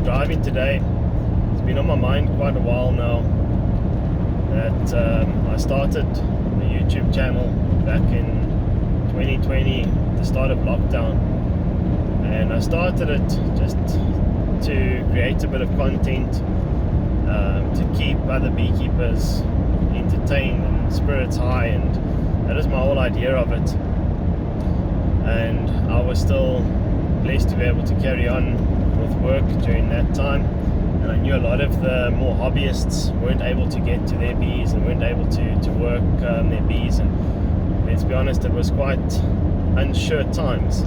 driving today. It's been on my mind quite a while now that I started a YouTube channel back in 2020, the start of lockdown, and I started it just to create a bit of content to keep other beekeepers entertained and spirits high, and that is my whole idea of it. And I was still blessed to be able to carry on with work during that time, and I knew a lot of the more hobbyists weren't able to get to their bees and weren't able to work their bees, and let's be honest, it was quite unsure times.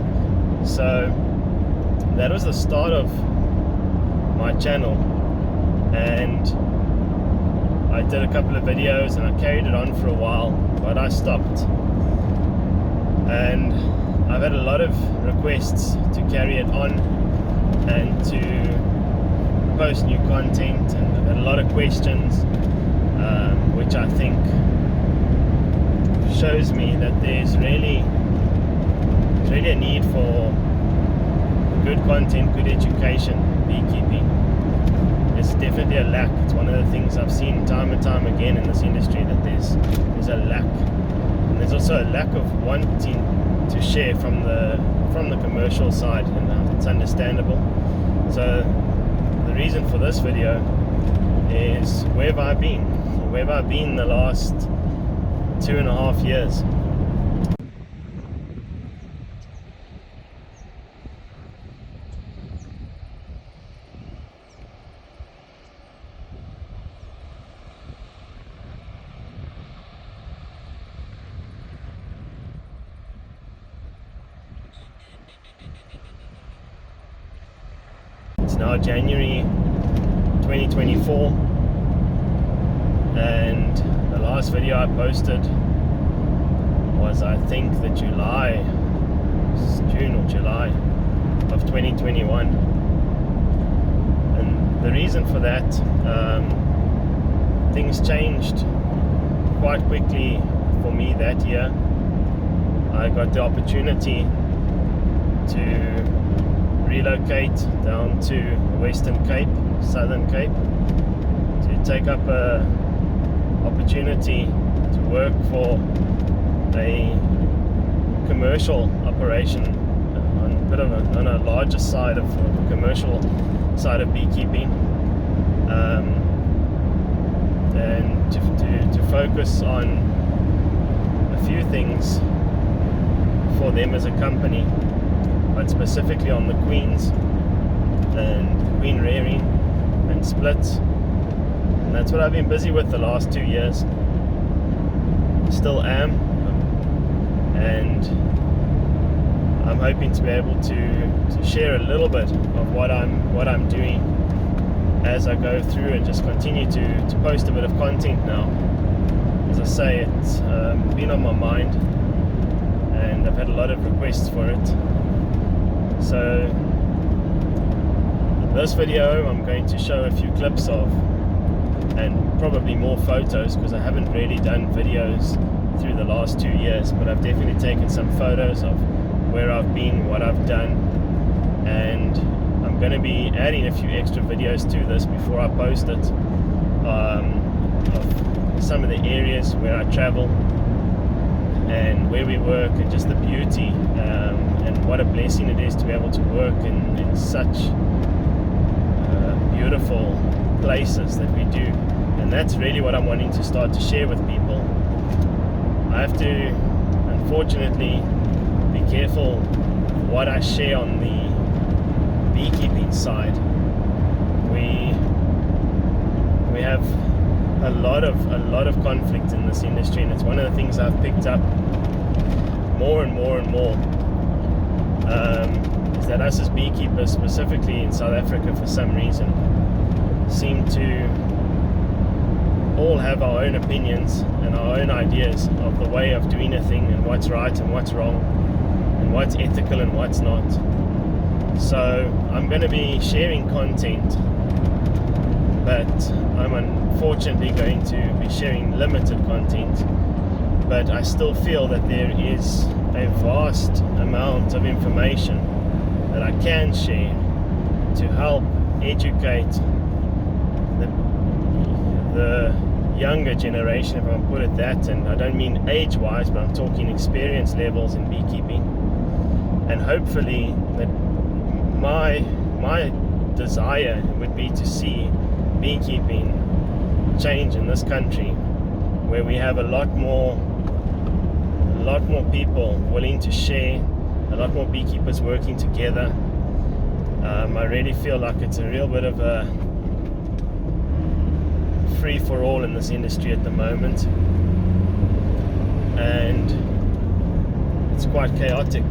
So that was the start of my channel, and I did a couple of videos and I carried it on for a while, but I stopped. And I've had a lot of requests to carry it on and to post new content, and I've had a lot of questions, which I think shows me that there's really a need for good content, good education, beekeeping. There's definitely a lack. It's one of the things I've seen time and time again in this industry, that there's a lack, and there's also a lack of wanting to share from the commercial side, and it's understandable. So the reason for this video is where have I been the last 2.5 years. It's now January 2024, and the last video I posted was, I think, the June or July of 2021. And the reason for that, things changed quite quickly for me that year. I got the opportunity to relocate down to the Western Cape, Southern Cape, to take up a opportunity to work for a commercial operation on a larger side of the commercial side of beekeeping, and to focus on a few things for them as a company, but specifically on the queens and queen rearing and splits. And that's what I've been busy with the last 2 years. Still am, and I'm hoping to be able to share a little bit of what I'm doing as I go through, and just continue to post a bit of content now. As I say, it's been on my mind, and I've had a lot of requests for it. So in this video I'm going to show a few clips of, and probably more photos, because I haven't really done videos through the last 2 years, but I've definitely taken some photos of where I've been, what I've done, and I'm going to be adding a few extra videos to this before I post it, of some of the areas where I travel and where we work, and just the beauty, and what a blessing it is to be able to work in such beautiful places that we do. And that's really what I'm wanting to start to share with people. I have to, unfortunately, be careful what I share on the beekeeping side. We have a lot of conflict in this industry, and it's one of the things I've picked up more and more, is that us as beekeepers, specifically in South Africa, for some reason seem to all have our own opinions and our own ideas of the way of doing a thing, and what's right and what's wrong, and what's ethical and what's not. So I'm going to be sharing content, but I'm unfortunately going to be sharing limited content. But I still feel that there is a vast amount of information that I can share to help educate the younger generation, if I can put it that, and I don't mean age-wise, but I'm talking experience levels in beekeeping, and hopefully that my desire would be to see beekeeping change in this country, where we have a lot more people willing to share, a lot more beekeepers working together. I really feel like it's a real bit of a free-for-all in this industry at the moment, and it's quite chaotic.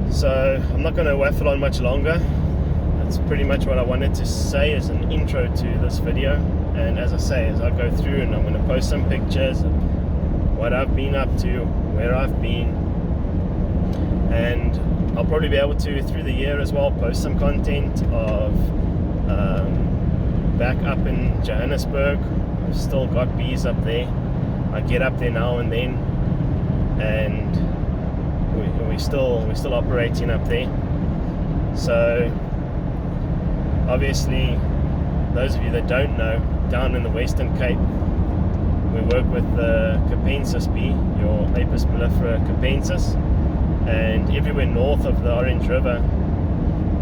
So I'm not going to waffle on much longer. That's pretty much what I wanted to say as an intro to this video. And as I say, as I go through, and I'm going to post some pictures of what I've been up to, where I've been, and I'll probably be able to, through the year as well, post some content of back up in Johannesburg. I've still got bees up there. I get up there now and then, and we're still operating up there. So obviously, those of you that don't know, down in the Western Cape, we work with the Capensis bee, your Apis mellifera capensis, and everywhere north of the Orange River,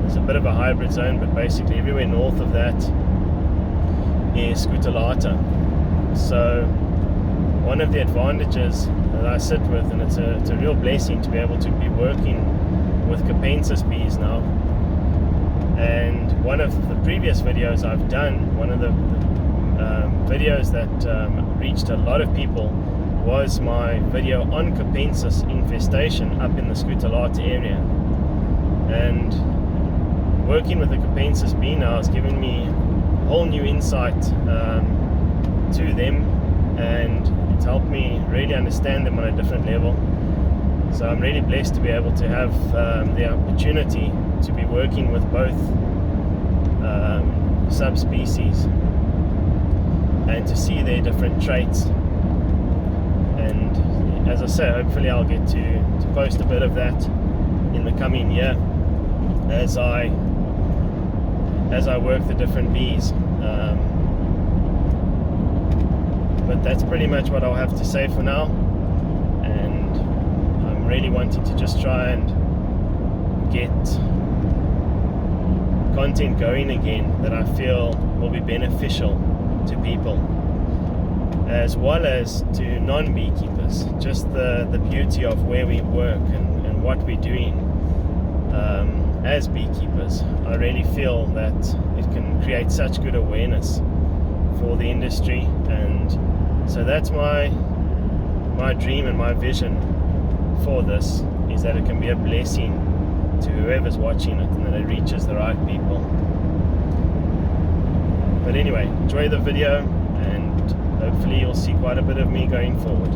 there's a bit of a hybrid zone, but basically everywhere north of that is Scutellata. So one of the advantages that I sit with, and it's a real blessing to be able to be working with Capensis bees now. And one of the previous videos I've done, one of the videos that reached a lot of people, was my video on Capensis infestation up in the Scutellata area. And working with the Capensis bee now has given me a whole new insight to them, and it's helped me really understand them on a different level. So I'm really blessed to be able to have the opportunity to be working with both subspecies and to see their different traits. And as I say, hopefully I'll get to post a bit of that in the coming year as I work the different bees. But that's pretty much what I'll have to say for now, and I'm really wanting to just try and get content going again that I feel will be beneficial to people, as well as to non-beekeepers. Just the beauty of where we work and what we're doing as beekeepers. I really feel that it can create such good awareness for the industry, and so that's my dream and my vision for this, is that it can be a blessing to whoever's watching it, and that it reaches the right people. But anyway, enjoy the video, and hopefully you'll see quite a bit of me going forward.